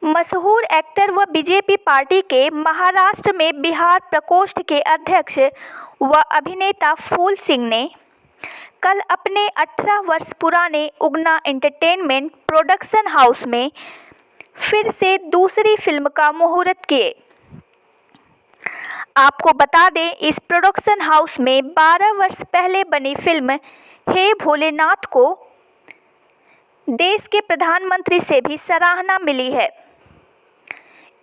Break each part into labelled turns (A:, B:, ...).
A: मशहूर एक्टर व BJP party के महाराष्ट्र में बिहार प्रकोष्ठ के अध्यक्ष व अभिनेता फूल सिंह ने कल अपने 18 वर्ष पुराने उगना एंटरटेनमेंट प्रोडक्शन हाउस में फिर से दूसरी फिल्म का मुहूर्त किए। आपको बता दें, इस प्रोडक्शन हाउस में 12 वर्ष पहले बनी फिल्म हे भोलेनाथ को देश के प्रधानमंत्री से भी सराहना मिली है।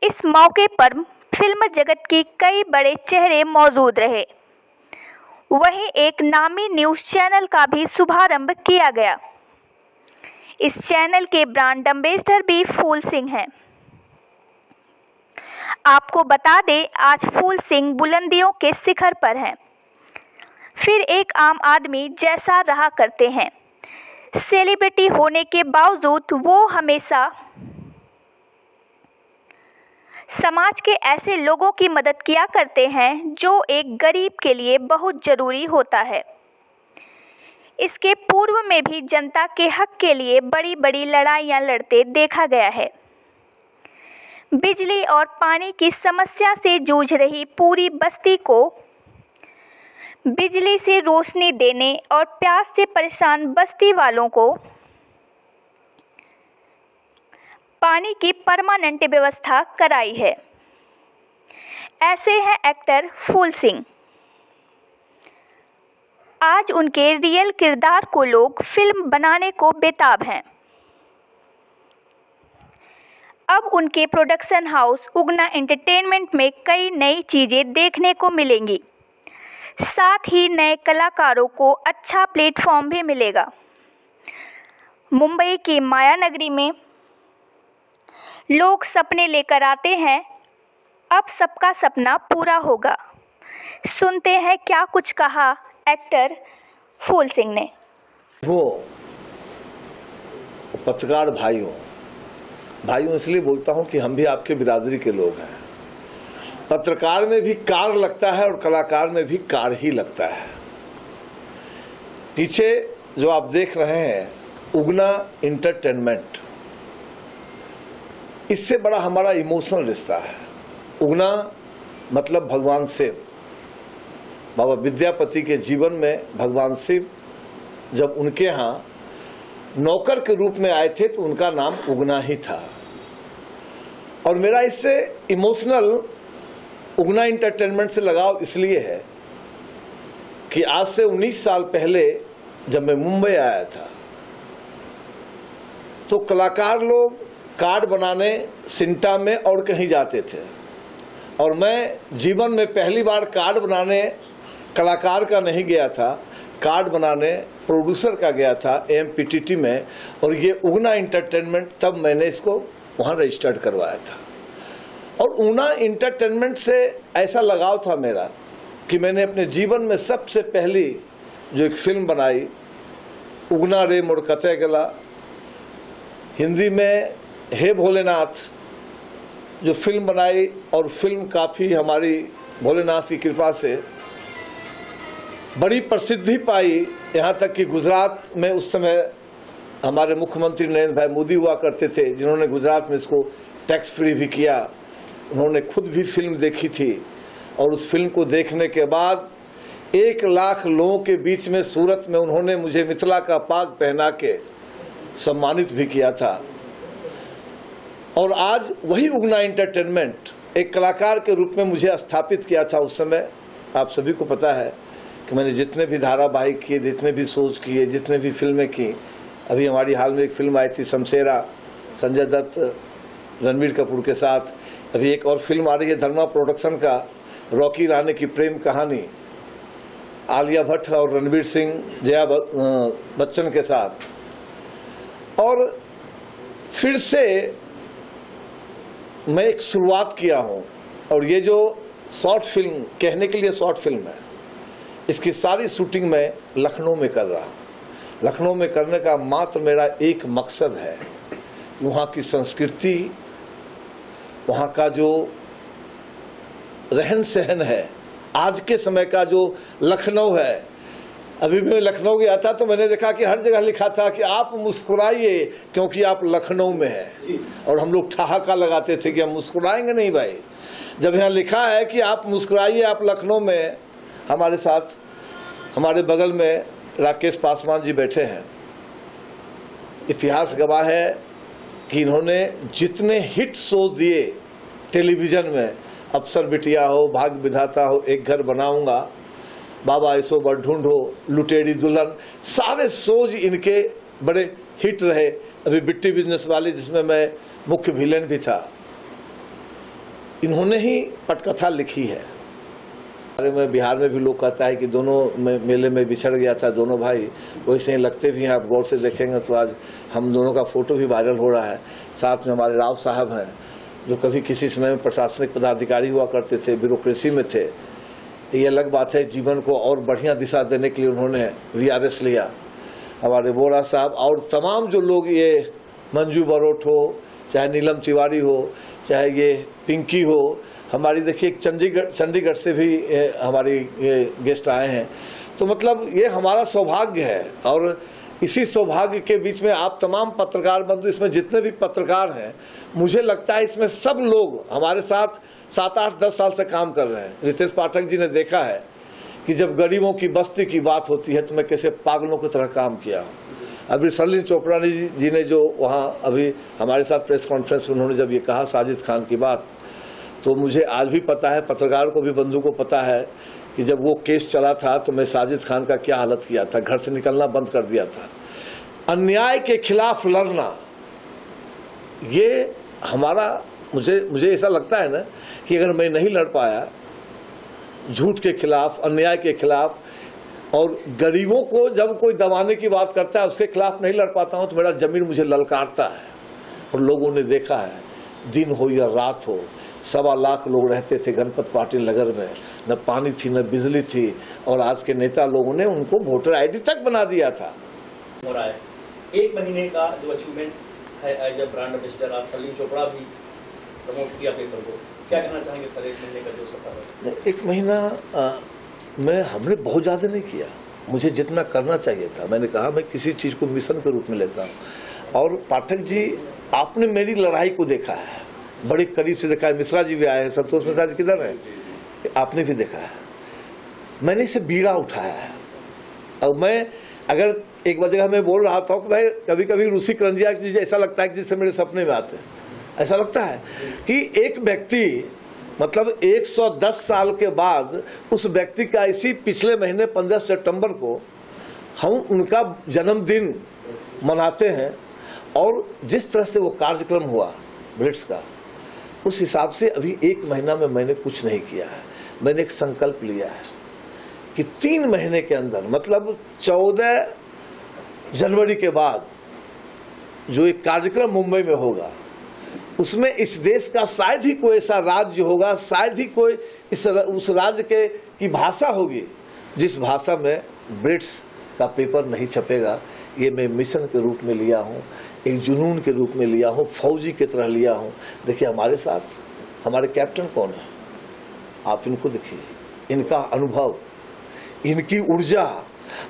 A: इस मौके पर फिल्म जगत की कई बड़े चेहरे मौजूद रहे। वहीं एक नामी न्यूज़ चैनल का भी शुभारंभ किया गया। इस चैनल के ब्रांड एम्बेसडर भी फूल सिंह हैं। आपको बता दें, आज फूल सिंह बुलंदियों के शिखर पर हैं। फिर एक आम आदमी जैसा रहा करते हैं। सेलिब्रिटी होने के बावजूद वो हमेशा समाज के ऐसे लोगों की मदद किया करते हैं जो एक गरीब के लिए बहुत ज़रूरी होता है। इसके पूर्व में भी जनता के हक के लिए बड़ी बड़ी लड़ाइयाँ लड़ते देखा गया है। बिजली और पानी की समस्या से जूझ रही पूरी बस्ती को बिजली से रोशनी देने और प्यास से परेशान बस्ती वालों को पानी की परमानेंट व्यवस्था कराई है। ऐसे हैं एक्टर फूल सिंह। आज उनके रियल किरदार को लोग फिल्म बनाने को बेताब हैं। अब उनके प्रोडक्शन हाउस उगना एंटरटेनमेंट में कई नई चीज़ें देखने को मिलेंगी। साथ ही नए कलाकारों को अच्छा प्लेटफॉर्म भी मिलेगा। मुंबई की माया नगरी में लोग सपने लेकर आते हैं, अब सबका सपना पूरा होगा। सुनते हैं क्या कुछ कहा एक्टर फूल सिंह ने।
B: वो पत्रकार भाइयों इसलिए बोलता हूं कि हम भी आपके बिरादरी के लोग हैं। पत्रकार में भी कार लगता है और कलाकार में भी कार ही लगता है। पीछे जो आप देख रहे हैं उगना एंटरटेनमेंट, इससे बड़ा हमारा इमोशनल रिश्ता है। उगना मतलब भगवान शिव। बाबा विद्यापति के जीवन में भगवान शिव जब उनके यहाँ नौकर के रूप में आए थे तो उनका नाम उगना ही था। और मेरा इससे इमोशनल उगना एंटरटेनमेंट से लगाव इसलिए है कि आज से 19 साल पहले जब मैं मुंबई आया था तो कलाकार लोग कार्ड बनाने सिंटा में और कहीं जाते थे, और मैं जीवन में पहली बार कार्ड बनाने कलाकार का नहीं गया था, कार्ड बनाने प्रोड्यूसर का गया था एमपीटीटी में। और ये उगना एंटरटेनमेंट तब मैंने इसको वहाँ रजिस्टर्ड करवाया था। और उगना एंटरटेनमेंट से ऐसा लगाव था मेरा कि मैंने अपने जीवन में सबसे पहली जो एक फिल्म बनाई उगना रे मुड़कते गला, हिंदी में हे भोलेनाथ, जो फिल्म बनाई और फिल्म काफ़ी हमारी भोलेनाथ की कृपा से बड़ी प्रसिद्धि पाई। यहाँ तक कि गुजरात में उस समय हमारे मुख्यमंत्री नरेंद्र भाई मोदी हुआ करते थे, जिन्होंने गुजरात में इसको टैक्स फ्री भी किया। उन्होंने खुद भी फिल्म देखी थी और उस फिल्म को देखने के बाद 1 लाख लोगों के बीच में सूरत में उन्होंने मुझे मिथिला का पाग पहना के सम्मानित भी किया था। और आज वही उगना एंटरटेनमेंट एक कलाकार के रूप में मुझे स्थापित किया था। उस समय आप सभी को पता है कि मैंने जितने भी धारावाहिक किए, जितने भी शोज किए, जितने भी फिल्में की, अभी हमारी हाल में एक फिल्म आई थी शमशेरा, संजय दत्त रणबीर कपूर के साथ। अभी एक और फिल्म आ रही है धर्मा प्रोडक्शन का, रॉकी रानी की प्रेम कहानी, आलिया भट्ट और रणवीर सिंह जया बच्चन के साथ। और फिर से मैं एक शुरुआत किया हूँ। और ये जो शॉर्ट फिल्म, कहने के लिए शॉर्ट फिल्म है, इसकी सारी शूटिंग मैं लखनऊ में कर रहा हूँ। लखनऊ में करने का मात्र मेरा एक मकसद है, वहाँ की संस्कृति, वहाँ का जो रहन सहन है, आज के समय का जो लखनऊ है, अभी मैं लखनऊ गया था तो मैंने देखा कि हर जगह लिखा था कि आप मुस्कुराइए क्योंकि आप लखनऊ में हैं, और हम लोग ठहाका लगाते थे कि हम मुस्कुराएंगे नहीं भाई। जब यहाँ लिखा है कि आप मुस्कुराइए, आप लखनऊ में, हमारे साथ हमारे बगल में राकेश पासवान जी बैठे हैं। इतिहास गवाह है कि इन्होंने जितने हिट शो दिए टेलीविज़न में, अफसर बिटिया हो, भाग्य विधाता हो, एक घर बनाऊंगा, बाबा ऐसो बर ढूंढो, लुटेरी दुल्हन, सारे शोज इनके बड़े हिट रहे। अभी बिट्टी बिजनेस वाले जिसमें मैं मुख्य विलेन भी था, इन्होंने ही पटकथा लिखी है। अरे मैं बिहार में भी लोग कहता है कि दोनों मेले में बिछड़ गया था दोनों भाई, वैसे ही लगते भी हैं। आप गौर से देखेंगे तो आज हम दोनों का फोटो भी वायरल हो रहा है। साथ में हमारे राव साहब हैं जो कभी किसी समय में प्रशासनिक पदाधिकारी हुआ करते थे, ब्यूरोक्रेसी में थे। ये अलग बात है, जीवन को और बढ़िया दिशा देने के लिए उन्होंने VRS लिया। हमारे बोरा साहब और तमाम जो लोग, ये मंजू बरोट हो, चाहे नीलम तिवारी हो, चाहे ये पिंकी हो, हमारी देखिए चंडीगढ़ से भी हमारी गेस्ट आए हैं। तो मतलब ये हमारा सौभाग्य है, और इसी सौभाग्य के बीच में आप तमाम पत्रकार बंधु, इसमें जितने भी पत्रकार हैं, मुझे लगता है इसमें सब लोग हमारे साथ 7, 8, 10 साल से काम कर रहे हैं। रितेश पाठक जी ने देखा है कि जब गरीबों की बस्ती की बात होती है तो मैं कैसे पागलों की तरह काम किया। अभी सरलीन चोपड़ा जी ने जो वहाँ अभी हमारे साथ प्रेस कॉन्फ्रेंस में उन्होंने जब ये कहा साजिद खान की बात, तो मुझे आज भी पता है, पत्रकार को भी, बंधु को पता है कि जब वो केस चला था तो मैं साजिद खान का क्या हालत किया था, घर से निकलना बंद कर दिया था। अन्याय के खिलाफ लड़ना, ये हमारा, मुझे ऐसा लगता है ना कि अगर मैं नहीं लड़ पाया झूठ के खिलाफ, अन्याय के खिलाफ, और गरीबों को जब कोई दबाने की बात करता है उसके खिलाफ नहीं लड़ पाता हूँ तो मेरा जमीन मुझे ललकारता है। और लोगों ने देखा है, दिन हो या रात हो, 1.25 लाख लोग रहते थे गणपत पाटिल नगर में, न पानी थी न बिजली थी, और आज के नेता लोगों ने उनको वोटर ID तक बना दिया था।
C: हो रहा है 1 महीने का जो अचीवमेंट है एज ए ब्रांड एम्बेसडर, आज सरलीन चोपड़ा भी प्रमोट किया पेपर को, क्या कहना चाहेंगे सर 1 महीने का जो सफर है?
B: 1 महीना हमने बहुत ज़्यादा नहीं किया, मुझे जितना करना चाहिए था। मैंने कहा मैं किसी चीज़ को मिशन के रूप में लेता हूँ। और पाठक जी, आपने मेरी लड़ाई को देखा है, बड़े करीब से देखा है। मिश्रा जी भी आए हैं, संतोष मिश्रा जी किधर है, आपने भी देखा है। मैंने इसे बीड़ा उठाया है। और मैं अगर एक जगह मैं बोल रहा था कि भाई कभी कभी रूसी करंजिया मुझे ऐसा लगता है कि जिससे मेरे सपने में आते हैं, ऐसा लगता है कि एक व्यक्ति, मतलब 110 साल के बाद उस व्यक्ति का इसी पिछले महीने 15 सितंबर को हम उनका जन्मदिन मनाते हैं, और जिस तरह से वो कार्यक्रम हुआ ब्रिट्स का, उस हिसाब से अभी 1 महीना में मैंने कुछ नहीं किया है। मैंने एक संकल्प लिया है कि 3 महीने के अंदर, मतलब 14 जनवरी के बाद जो एक कार्यक्रम मुंबई में होगा, उसमें इस देश का शायद ही कोई ऐसा राज्य होगा, शायद ही कोई उस राज्य की भाषा होगी जिस भाषा में ब्रिट्स का पेपर नहीं छपेगा। ये मैं मिशन के रूप में लिया हूँ, एक जुनून के रूप में लिया हूँ, फौजी की तरह लिया हूँ। देखिए हमारे साथ हमारे कैप्टन कौन है, आप इनको देखिए, इनका अनुभव, इनकी ऊर्जा,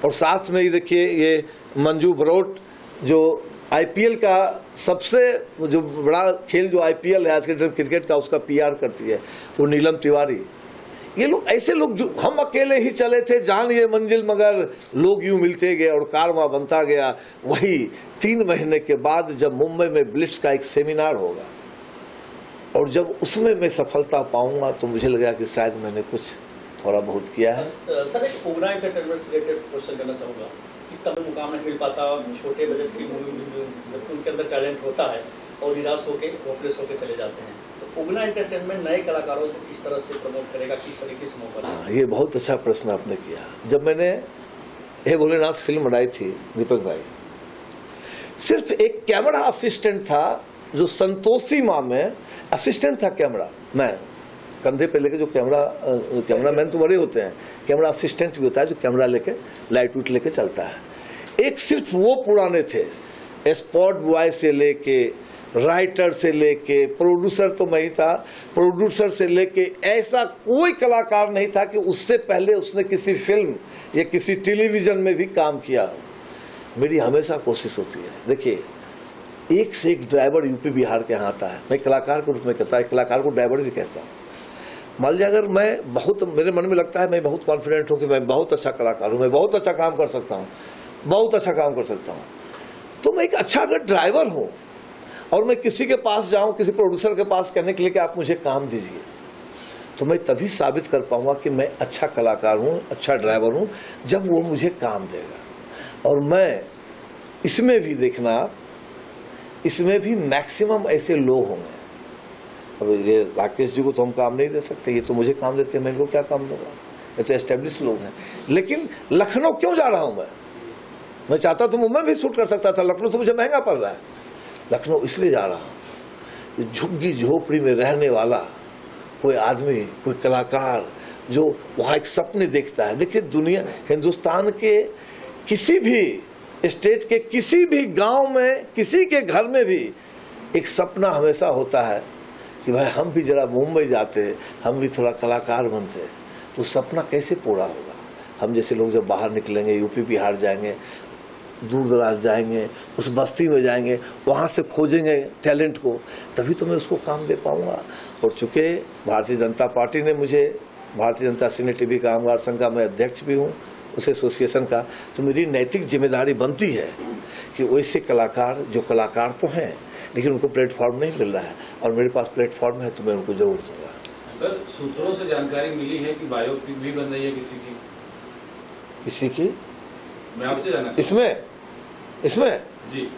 B: और साथ में ही देखिए ये मंजू बरोट जो IPL का सबसे जो बड़ा खेल जो IPL है आज के क्रिकेट का, उसका PR करती है, वो नीलम तिवारी। ये लोग ऐसे लोग जो, हम अकेले ही चले थे जान ये मंजिल मगर लोग यूं मिलते गए और कारवां बनता गया। वही 3 महीने के बाद जब मुंबई में ब्लिट्स का एक सेमिनार होगा, और जब उसमें मैं सफलता पाऊंगा तो मुझे लगा कि शायद मैंने कुछ थोड़ा बहुत किया है।
C: सर एक प्रोग्राम एंटरटेनमेंट से रिलेटेड क्वेश्चन करना चाहूँगा कि तब मुकाम नहीं मिल पाता, छोटे बजट की मूवी उनके अंदर टैलेंट होता है और निराश होकर होपलेस होकर चले जाते हैं, तो प्रोग्राम एंटरटेनमेंट नए कलाकारों को किस तरह से प्रमोट करेगा, किस तरीके से मौका?
B: ये बहुत अच्छा प्रश्न आपने किया। जब मैंने हे भोलेनाथ फिल्म बनाई थी दीपक भाई, सिर्फ एक कैमरा असिस्टेंट था जो संतोषी माँ में असिस्टेंट था, कैमरा मैन कंधे पे लेके, जो कैमरा मैन तो बड़े होते हैं, कैमरा असिस्टेंट भी होता है जो कैमरा लेके लाइट उट लेके चलता है। एक सिर्फ वो पुराने थे, स्पॉट बॉय से लेके राइटर से लेके प्रोड्यूसर तो मैं ही था, प्रोड्यूसर से लेके ऐसा कोई कलाकार नहीं था कि उससे पहले उसने किसी फिल्म या किसी टेलीविज़न में भी काम किया हो। मेरी हमेशा कोशिश होती है, देखिए एक से एक ड्राइवर यूपी बिहार के यहाँ आता है, मैं कलाकार के रूप में कहता है, कलाकार को ड्राइवर भी कहता हूँ। मान लीजिए अगर मैं बहुत, मेरे मन में लगता है मैं बहुत कॉन्फिडेंट हूँ कि मैं बहुत अच्छा कलाकार हूँ, मैं बहुत अच्छा काम कर सकता हूँ, बहुत अच्छा काम कर सकता हूँ, तो मैं एक अच्छा अगर ड्राइवर हूँ और मैं किसी के पास जाऊँ, किसी प्रोड्यूसर के पास कहने के लिए कि आप मुझे काम दीजिए, तो मैं तभी साबित कर पाऊँगा कि मैं अच्छा कलाकार हूँ, अच्छा ड्राइवर हूँ, जब वो मुझे काम देगा। और मैं इसमें भी देखना, इसमें भी मैक्सिमम ऐसे लोग होंगे। अब ये राकेश जी को तो हम काम नहीं दे सकते, ये तो मुझे काम देते हैं, मैं इनको क्या काम दूंगा, ये तो एस्टेब्लिश लोग हैं। लेकिन लखनऊ क्यों जा रहा हूँ मैं चाहता तो मुंबई भी शूट कर सकता था, लखनऊ तो मुझे महंगा पड़ रहा है। लखनऊ इसलिए जा रहा हूँ, झुग्गी झोपड़ी में रहने वाला कोई आदमी, कोई कलाकार जो वहाँ एक सपने देखता है। देखिए दुनिया, हिंदुस्तान के किसी भी स्टेट के किसी भी गांव में, किसी के घर में भी एक सपना हमेशा होता है कि भाई हम भी जरा मुंबई जाते, हम भी थोड़ा कलाकार बनते, तो सपना कैसे पूरा होगा। हम जैसे लोग जब बाहर निकलेंगे, यूपी बिहार जाएंगे, दूर दराज जाएंगे, उस बस्ती में जाएंगे, वहाँ से खोजेंगे टैलेंट को, तभी तो मैं उसको काम दे पाऊँगा। और चूँकि भारतीय जनता पार्टी ने मुझे, भारतीय जनता सिने टीवी कामगार संघ का मैं अध्यक्ष भी हूँ, उस एसोसिएशन का, तो मेरी नैतिक जिम्मेदारी बनती है कि वैसे कलाकार, जो कलाकार तो हैं लेकिन उनको प्लेटफॉर्म नहीं मिल रहा है, और मेरे पास प्लेटफॉर्म है तो मैं उनको जरूर दूंगा।
D: सर, सूत्रों से जानकारी मिली है कि बायोपिक भी बन रही है किसी की। मैं आपसे जानना,
B: इसमें
D: जी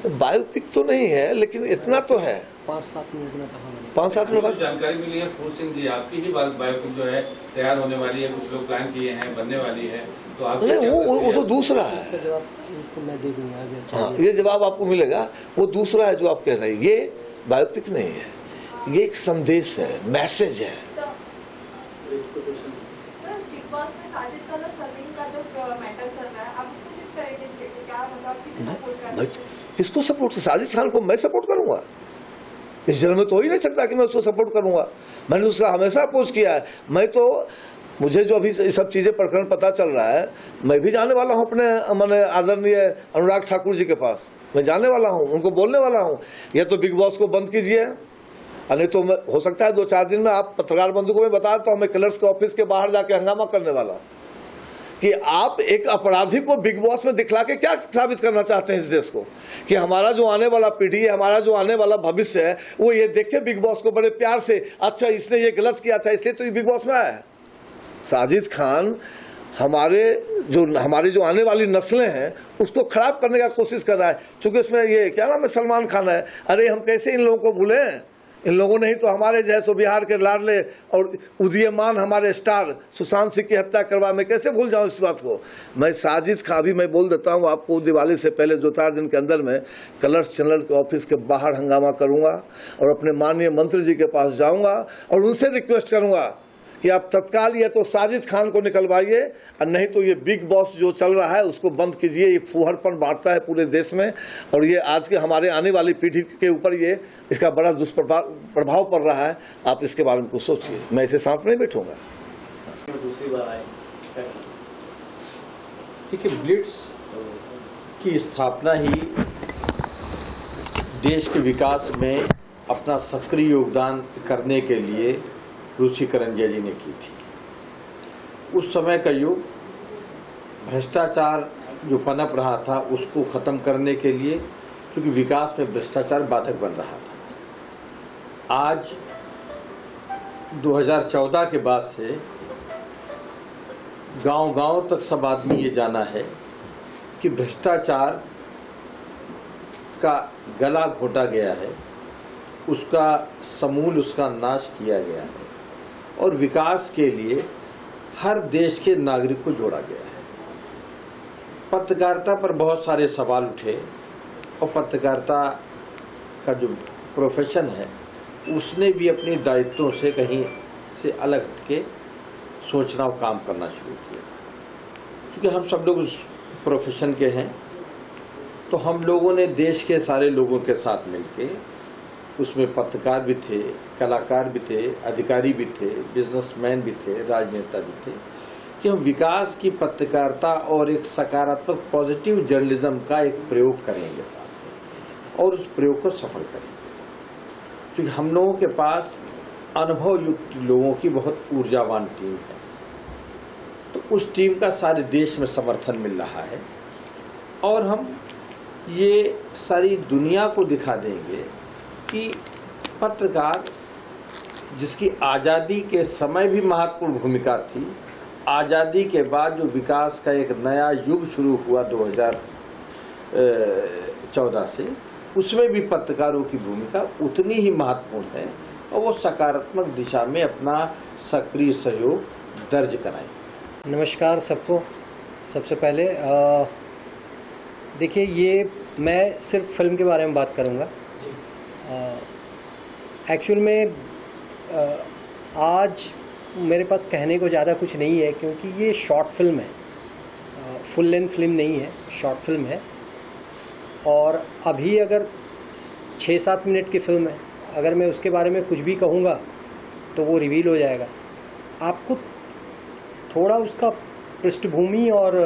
B: बायोपिक तो नहीं है, लेकिन इतना तो है
E: 5-7 मिनट में कहा,
B: 5-7 मिनट बाद
D: जानकारी मिली है फूल सिंह जी आपकी ही बायोपिक जो है तैयार होने वाली है, कुछ लोग प्लान किए हैं, बनने वाली है, तो आप
B: नहीं, वो तो दूसरा है।
E: इसका जवाब उसको मैं दे दूंगा आगे। अच्छा,
B: हाँ, ये जवाब आपको मिलेगा, वो दूसरा है जो आप कह रहे हैं। ये बायोपिक नहीं है, ये एक संदेश है, मैसेज है।
F: बिग बॉस में साजिद खान और शर्मीन का जो मैटर चल रहा है, आप उसको किस तरीके से देखते हैं? क्या मतलब किसे सपोर्ट कर रहे हैं?
B: किसको सपोर्ट? साजिद खान को मैं सपोर्ट करूंगा? इस जन्म में तो हो ही नहीं सकता कि मैं उसको सपोर्ट करूंगा। मैंने उसका हमेशा अपोज किया है। मैं तो, मुझे जो अभी ये सब चीज़ें प्रकरण पता चल रहा है, मैं भी जाने वाला हूँ अपने मैंने आदरणीय अनुराग ठाकुर जी के पास, मैं जाने वाला हूँ, उनको बोलने वाला हूँ या तो बिग बॉस को बंद कीजिए, नहीं तो हो सकता है 2-4 दिन में आप पत्रकार बंधु को मैं बता देता हूँ, मैं कलर्स के ऑफिस के बाहर जाके हंगामा करने वाला हूँ कि आप एक अपराधी को बिग बॉस में दिखला के क्या साबित करना चाहते हैं इस देश को, कि हमारा जो आने वाला पीढ़ी है, हमारा जो आने वाला भविष्य है, वो ये देखे बिग बॉस को बड़े प्यार से, अच्छा इसने ये गलत किया था इसलिए तो ये बिग बॉस में आया है। साजिद खान हमारी जो आने वाली नस्लें हैं उसको खराब करने का कोशिश कर रहा है, क्योंकि उसमें ये क्या नाम है, सलमान खान है। अरे हम कैसे इन लोगों को भूलें, इन लोगों ने ही तो हमारे जैसो बिहार के लाडले और उदीयमान हमारे स्टार सुशांत सिंह की हत्या करवा, मैं कैसे भूल जाऊं इस बात को। मैं साजिद खान भी मैं बोल देता हूं आपको, दिवाली से पहले 2-4 दिन के अंदर में कलर्स चैनल के ऑफिस के बाहर हंगामा करूंगा और अपने माननीय मंत्री जी के पास जाऊंगा और उनसे रिक्वेस्ट करूंगा कि आप तत्काल या तो साजिद खान को निकलवाइए और नहीं तो ये बिग बॉस जो चल रहा है उसको बंद कीजिए। ये फूहड़पन बांटता है पूरे देश में और ये आज के हमारे आने वाली पीढ़ी के ऊपर ये इसका बड़ा दुष्प्रभाव पड़ रहा है। आप इसके बारे में कुछ सोचिए, मैं इसे साथ नहीं बैठूंगा।
C: दूसरी बार आए,
G: देखिए, ब्लिट्स की स्थापना ही देश के विकास में अपना सक्रिय योगदान करने के लिए रुचि करंजिया जी ने की थी। उस समय का युग भ्रष्टाचार जो पनप रहा था उसको ख़त्म करने के लिए, क्योंकि विकास में भ्रष्टाचार बाधक बन रहा था। आज 2014 के बाद से गांव-गांव तक सब आदमी ये जाना है कि भ्रष्टाचार का गला घोटा गया है, उसका समूल उसका नाश किया गया है और विकास के लिए हर देश के नागरिक को जोड़ा गया है। पत्रकारिता पर बहुत सारे सवाल उठे और पत्रकारिता का जो प्रोफेशन है उसने भी अपने दायित्वों से कहीं से अलग हटके सोचना और काम करना शुरू किया, क्योंकि हम सब लोग उस प्रोफेशन के हैं। तो हम लोगों ने देश के सारे लोगों के साथ मिलके, उसमें पत्रकार भी थे, कलाकार भी थे, अधिकारी भी थे, बिजनेसमैन भी थे, राजनेता भी थे, कि हम विकास की पत्रकारिता और एक सकारात्मक पॉजिटिव जर्नलिज्म का एक प्रयोग करेंगे साथ में, और उस प्रयोग को सफल करेंगे। क्योंकि हम लोगों के पास अनुभव युक्त लोगों की बहुत ऊर्जावान टीम है, तो उस टीम का सारे देश में समर्थन मिल रहा है, और हम ये सारी दुनिया को दिखा देंगे कि पत्रकार, जिसकी आज़ादी के समय भी महत्वपूर्ण भूमिका थी, आज़ादी के बाद जो विकास का एक नया युग शुरू हुआ 2014 से, उसमें भी पत्रकारों की भूमिका उतनी ही महत्वपूर्ण है, और वो सकारात्मक दिशा में अपना सक्रिय सहयोग दर्ज कराएं।
E: नमस्कार सबको। सबसे पहले देखिए, ये मैं सिर्फ फिल्म के बारे में बात करूँगा। एक्चुअल में आज मेरे पास कहने को ज़्यादा कुछ नहीं है, क्योंकि ये शॉर्ट फिल्म है, फुल लेंथ फिल्म नहीं है, शॉर्ट फिल्म है। और अभी अगर 6-7 मिनट की फिल्म है, अगर मैं उसके बारे में कुछ भी कहूँगा तो वो रिवील हो जाएगा। आपको थोड़ा उसका पृष्ठभूमि और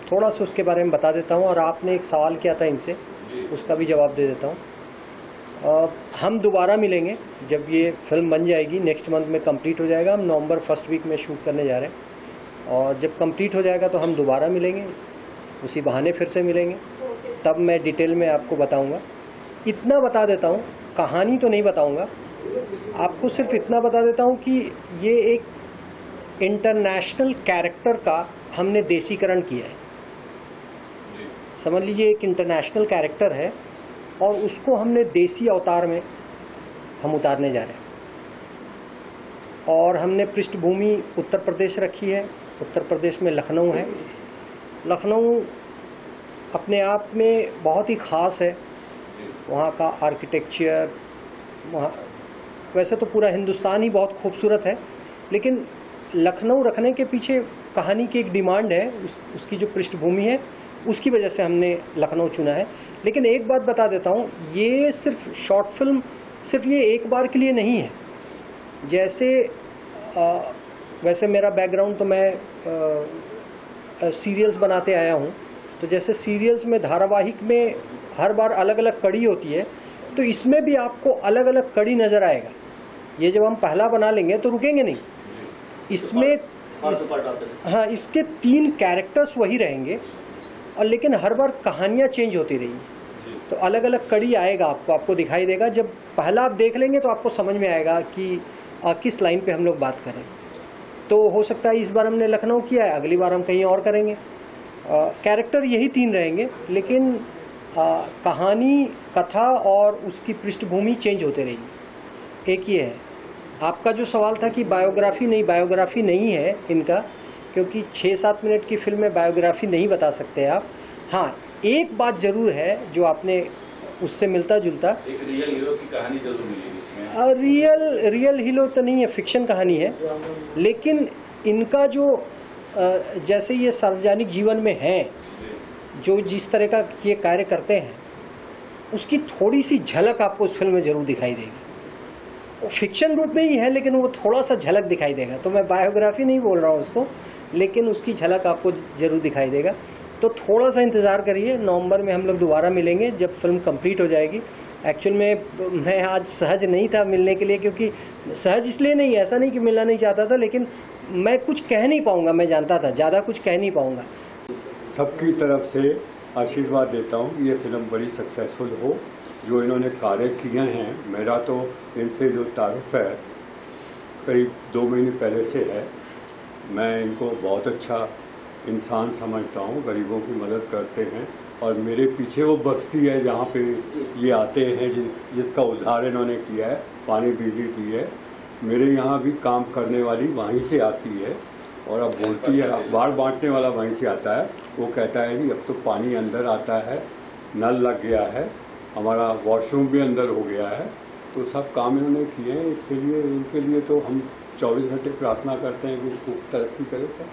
E: थोड़ा सा उसके बारे में बता देता हूँ, और आपने एक सवाल किया था इनसे, उसका भी जवाब दे देता हूँ। हम दोबारा मिलेंगे जब ये फिल्म बन जाएगी, नेक्स्ट मंथ में कंप्लीट हो जाएगा। हम नवंबर फर्स्ट वीक में शूट करने जा रहे हैं, और जब कंप्लीट हो जाएगा तो हम दोबारा मिलेंगे, उसी बहाने फिर से मिलेंगे, तब मैं डिटेल में आपको बताऊंगा। इतना बता देता हूँ, कहानी तो नहीं बताऊंगा आपको, सिर्फ इतना बता देता हूँ कि ये एक इंटरनेशनल कैरेक्टर का हमने देसीकरण किया है। समझ लीजिए, एक इंटरनेशनल कैरेक्टर है, और उसको हमने देसी अवतार में हम उतारने जा रहे हैं। और हमने पृष्ठभूमि उत्तर प्रदेश रखी है। उत्तर प्रदेश में लखनऊ है। लखनऊ अपने आप में बहुत ही ख़ास है, वहाँ का आर्किटेक्चर, वहाँ वैसे तो पूरा हिंदुस्तान ही बहुत खूबसूरत है, लेकिन लखनऊ रखने के पीछे कहानी की एक डिमांड है, उसकी जो पृष्ठभूमि है, उसकी वजह से हमने लखनऊ चुना है। लेकिन एक बात बता देता हूँ, ये सिर्फ शॉर्ट फिल्म सिर्फ ये एक बार के लिए नहीं है। जैसे वैसे मेरा बैकग्राउंड तो मैं सीरियल्स बनाते आया हूँ, तो जैसे सीरियल्स में धारावाहिक में हर बार अलग अलग कड़ी होती है, तो इसमें भी आपको अलग अलग कड़ी नज़र आएगा। ये जब हम पहला बना लेंगे तो रुकेंगे नहीं, इसमें हाँ, इसके 3 कैरेक्टर्स वही रहेंगे, और लेकिन हर बार कहानियाँ चेंज होती रहेंगी, तो अलग अलग कड़ी आएगा आपको दिखाई देगा। जब पहला आप देख लेंगे तो आपको समझ में आएगा कि किस लाइन पे हम लोग बात करें। तो हो सकता है इस बार हमने लखनऊ किया है, अगली बार हम कहीं और करेंगे। कैरेक्टर यही 3 रहेंगे, लेकिन कहानी, कथा और उसकी पृष्ठभूमि चेंज होते रहेगी। एक ये है। आपका जो सवाल था कि बायोग्राफी नहीं है इनका, क्योंकि 6-7 मिनट की फिल्म में बायोग्राफी नहीं बता सकते आप। हाँ, एक बात ज़रूर है जो आपने उससे मिलता जुलता,
D: एक रियल हीरो की कहानी जरूर मिलेगी इसमें।
E: रियल हीरो तो नहीं है, फिक्शन कहानी है, लेकिन इनका जो जैसे ये सार्वजनिक जीवन में है, जो जिस तरह का ये कार्य करते हैं, उसकी थोड़ी सी झलक आपको उस फिल्म में ज़रूर दिखाई देगी। वो फिक्शन रूप में ही है, लेकिन वो थोड़ा सा झलक दिखाई देगा। तो मैं बायोग्राफी नहीं बोल रहा हूँ उसको, लेकिन उसकी झलक आपको ज़रूर दिखाई देगा। तो थोड़ा सा इंतज़ार करिए, नवंबर में हम लोग दोबारा मिलेंगे जब फिल्म कंप्लीट हो जाएगी। एक्चुअल में मैं आज सहज नहीं था मिलने के लिए, क्योंकि सहज इसलिए नहीं, ऐसा नहीं कि मिलना नहीं चाहता था, लेकिन मैं कुछ कह नहीं पाऊँगा, मैं जानता था ज़्यादा कुछ कह नहीं पाऊँगा।
H: सबकी तरफ से आशीर्वाद देता हूँ कि ये फिल्म बड़ी सक्सेसफुल हो। जो इन्होंने कार्य किए हैं, मेरा तो इनसे जो तारुफ है करीब 2 महीने पहले से है। मैं इनको बहुत अच्छा इंसान समझता हूँ, गरीबों की मदद करते हैं, और मेरे पीछे वो बस्ती है जहाँ पे ये आते हैं, जिसका उद्धार इन्होंने किया है, पानी बिजली दी है। मेरे यहाँ भी काम करने वाली वहीं से आती है, और अब बोलती है, अखबार बांटने वाला वहीं से आता है। वो कहता है कि अब तो पानी अंदर आता है, नल लग गया है, हमारा वॉशरूम भी अंदर हो गया है। तो सब काम इन्होंने किए हैं। इसके लिए, इनके लिए तो हम 24 घंटे प्रार्थना करते हैं कि उसको तरक्की करे सर।